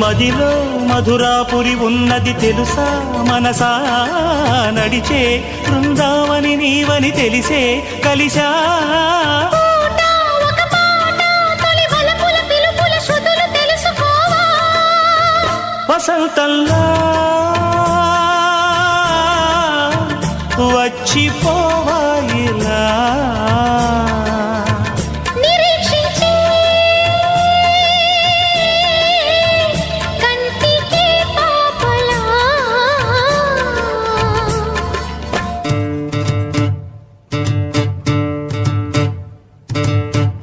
మదిలో మధురాపురి ఉన్నది తెలుసా మనసా నడిచే బృందావని నీవని తెలిసే కలిసా వసంతంలా వచ్చిపో